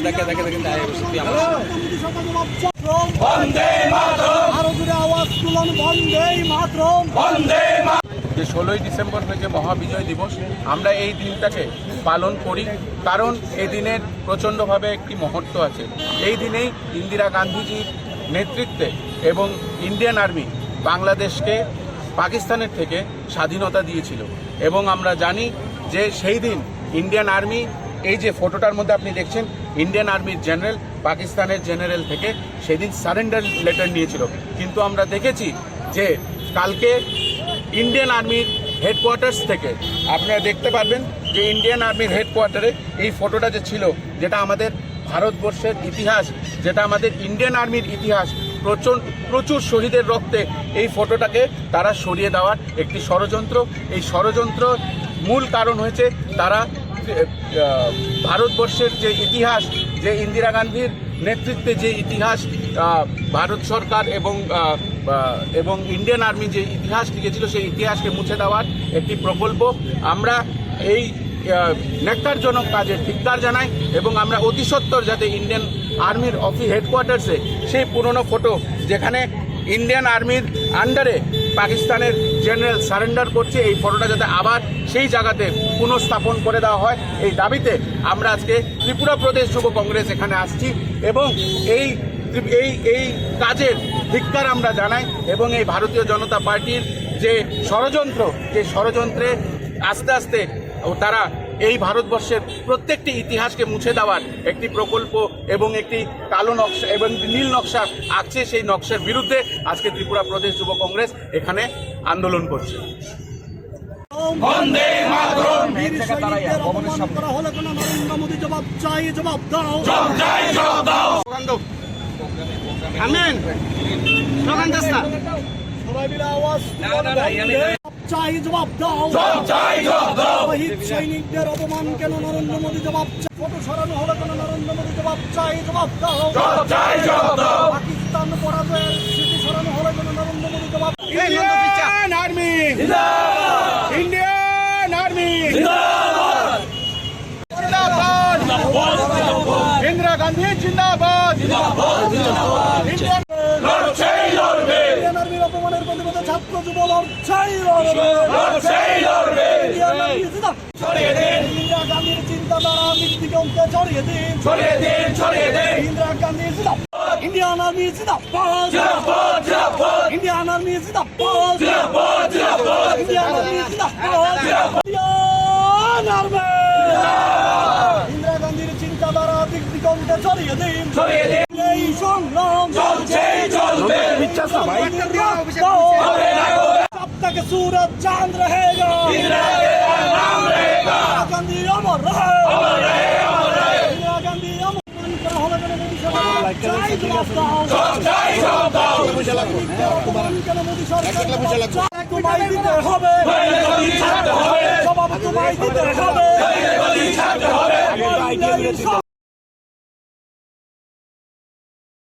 দেখে দেখে দেখে তুই আমার যে 16ই ডিসেম্বর হয়েছে মহাবিজয় দিবস, আমরা এই দিনটাকে পালন করি কারণ এই দিনের প্রচণ্ডভাবে একটি মহত্ব আছে। এই দিনেই ইন্দিরা গান্ধীজির নেতৃত্বে এবং ইন্ডিয়ান আর্মি বাংলাদেশকে পাকিস্তানের থেকে স্বাধীনতা দিয়েছিল এবং আমরা জানি যে সেই দিন ইন্ডিয়ান আর্মি, এই যে ফটোটার মধ্যে আপনি দেখছেন, ইন্ডিয়ান আর্মির জেনারেল পাকিস্তানের জেনারেল থেকে সেদিন সারেন্ডার লেটার নিয়েছিল। কিন্তু আমরা দেখেছি যে কালকে ইন্ডিয়ান আর্মির হেডকোয়ার্টার্স থেকে আপনারা দেখতে পারবেন যে ইন্ডিয়ান আর্মির হেডকোয়ার্টারে এই ফটোটা যে ছিল, যেটা আমাদের ভারতবর্ষের ইতিহাস, যেটা আমাদের ইন্ডিয়ান আর্মির ইতিহাস, প্রচুর শহীদের রক্তে এই ফটোটাকে তারা সরিয়ে দেওয়ার একটি ষড়যন্ত্র। এই ষড়যন্ত্র মূল কারণ হয়েছে তারা ভারতবর্ষের যে ইতিহাস, যে ইন্দিরা গান্ধীর নেতৃত্বে যে ইতিহাস ভারত সরকার এবং ইন্ডিয়ান আর্মি যে ইতিহাস লিখেছিল, সেই ইতিহাসকে মুছে দেওয়ার একটি প্রকল্প। আমরা এই ন্যাক্কারজনক কাজে ধিক্কার জানাই এবং আমরা অতি সত্বর যাতে ইন্ডিয়ান আর্মির হেডকোয়ার্টার্সে সেই পুরনো ফটো, যেখানে ইন্ডিয়ান আর্মির আন্ডারে পাকিস্তানের জেনারেল সারেন্ডার করছে, এই ফটোটা যাতে আবার সেই জায়গাতে পুনঃস্থাপন করে দেওয়া হয়, এই দাবিতে আমরা আজকে ত্রিপুরা প্রদেশ যুব কংগ্রেস এখানে আসছি এবং এই কাজের ধিক্কার আমরা জানাই এবং এই ভারতীয় জনতা পার্টির যে ষড়যন্ত্র, যে ষড়যন্ত্রে আস্তে আস্তে তারা এই ভারতবর্ষের প্রত্যেকটি ইতিহাসকে মুছে দেওয়ার একটি প্রকল্প এবং একটি কালো নকশা এবং নীল নকশা আঁকছে, সেই নকশার বিরুদ্ধে আজকে ত্রিপুরা প্রদেশ যুব কংগ্রেস এখানে আন্দোলন করছে। বন্দে মাতরম। নরেন্দ্র মোদি জবাব চাই, জবাব দাও, জবাব চাই, জবাব দাও। আমেন। স্লোগান দাস্তা সবাই মিলে আওয়াজ চাই, জবাব দাও, জবাব চাই, জবাব দাও। শহীদ সৈনিকদের অপমান কেন নরেন্দ্র মোদি জবাব চাই। ফটো সরানো হলো কেন নরেন্দ্র মোদি জবাব চাই, জবাব দাও, জবাব চাই, জবাব দাও। পাকিস্তান পরাজয়ের স্মৃতি সরানো হলো কেন নরেন্দ্র মোদি জবাব। ইন্ডিয়ান আর্মি জিন্দাবাদ, ইন্ডিয়ান আর্মি জিন্দাবাদ, জিন্দাবাদ, ইন্দিরা গান্ধী জিন্দাবাদ, জিন্দাবাদ, জিন্দাবাদ। ইন্ডিয়ান লড়বে, ইন্ডিয়ান আর্মির অপমানের প্রতিবাদে ছাত্র যুব লড়বে। ইন্ডিয়ান আর্মি জিন্দাবাদ, ছড়িয়ে দিন ইন্দিরা গান্ধীর চিন্তাধারা দিগন্তে, ছড়িয়ে দিন, ছড়িয়ে দিন, ছড়িয়ে দিন ইন্দিরা গান্ধী জিন্দাবাদ, ইন্ডিয়ান আর্মি জিন্দাবাদ, জিন্দাবাদ, জিন্দাবাদ, ইন্ডিয়ান আর্মি জিন্দাবাদ, জিন্দাবাদ, জিন্দাবাদ, ইন্ডিয়ান আর্মি জিন্দাবাদ, ইন্ডিয়ান আর্মি জিন্দাবাদ। ইন্দিরা গান্ধীর চিন্তাধারা দিগন্তে ছড়িয়ে দিন, ছড়িয়ে দিন। এই সংগ্রাম চলছে, চলবে, বিশ্বাস না ভাই, तब तक सूरज चांद रहेगा, इंदिरा नाम रहेगा, गांधी अमर रहे, अमर रहे, अमर रहे। इंदिरा गांधी अमर मोदी सरकार चाय जवाब दाओ, चाय जवाब दाओ। मोदी सरकार तुम्हारी दिते হবে, জবাব তোমায় দিতে হবে।